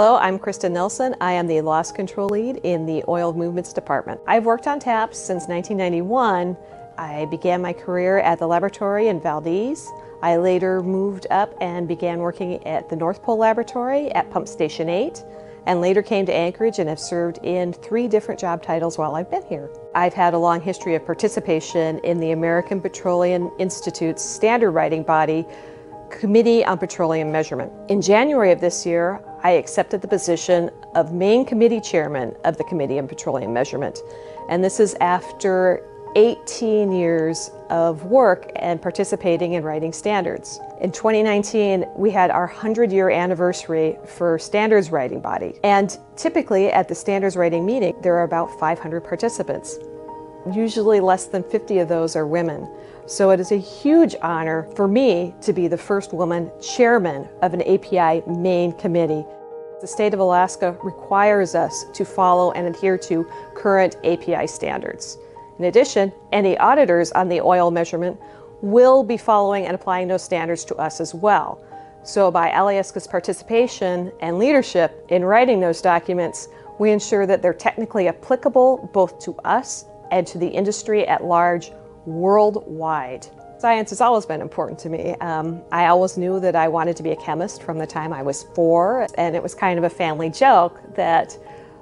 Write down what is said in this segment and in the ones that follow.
Hello, I'm Kristen Nelson. I am the loss control lead in the Oil Movements Department. I've worked on TAPS since 1991. I began my career at the laboratory in Valdez. I later moved up and began working at the North Pole Laboratory at Pump Station 8, and later came to Anchorage and have served in 3 different job titles while I've been here. I've had a long history of participation in the American Petroleum Institute's standard writing body, Committee on Petroleum Measurement. In January of this year, I accepted the position of main committee chairman of the Committee on Petroleum Measurement. And this is after 18 years of work and participating in writing standards. In 2019, we had our 100-year anniversary for standards writing body. And typically at the standards writing meeting, there are about 500 participants. Usually less than 50 of those are women. So it is a huge honor for me to be the first woman chairman of an API main committee. The state of Alaska requires us to follow and adhere to current API standards. In addition, any auditors on the oil measurement will be following and applying those standards to us as well. So by Alyeska's participation and leadership in writing those documents, we ensure that they're technically applicable both to us and to the industry at large worldwide. Science has always been important to me. I always knew that I wanted to be a chemist from the time I was 4, and it was kind of a family joke that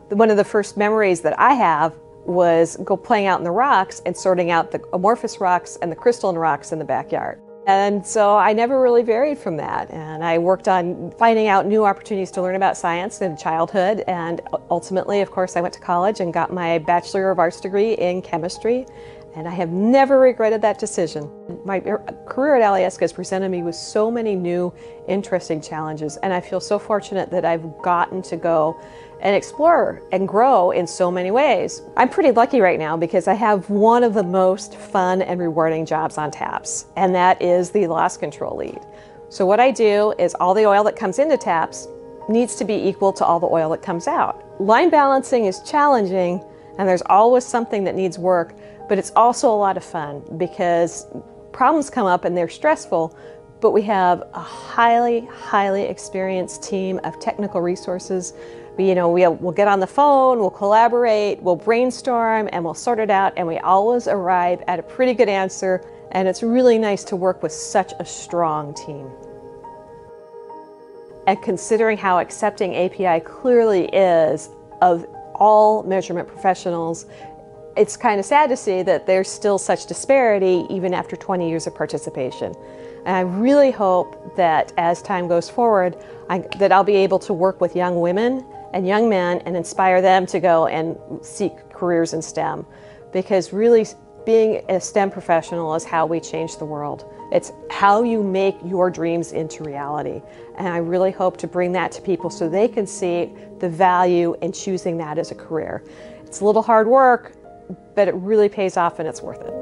one of the first memories that I have was playing out in the rocks and sorting out the amorphous rocks and the crystalline rocks in the backyard. And so I never really varied from that, and I worked on finding out new opportunities to learn about science in childhood, and ultimately, of course, I went to college and got my Bachelor of Arts degree in chemistry, and I have never regretted that decision. My career at Alyeska has presented me with so many new, interesting challenges, and I feel so fortunate that I've gotten to go and explore and grow in so many ways. I'm pretty lucky right now because I have one of the most fun and rewarding jobs on TAPS, and that is the loss control lead. So what I do is all the oil that comes into TAPS needs to be equal to all the oil that comes out. Line balancing is challenging, and there's always something that needs work, but it's also a lot of fun because problems come up and they're stressful, but we have a highly experienced team of technical resources. We'll get on the phone, we'll collaborate, we'll brainstorm, and we'll sort it out, and we always arrive at a pretty good answer, and it's really nice to work with such a strong team. And considering how accepting API clearly is of all measurement professionals, it's kind of sad to see that there's still such disparity even after 20 years of participation. And I really hope that as time goes forward, that I'll be able to work with young women and young men and inspire them to go and seek careers in STEM. Because really being a STEM professional is how we change the world. It's how you make your dreams into reality. And I really hope to bring that to people so they can see the value in choosing that as a career. It's a little hard work, but it really pays off and it's worth it.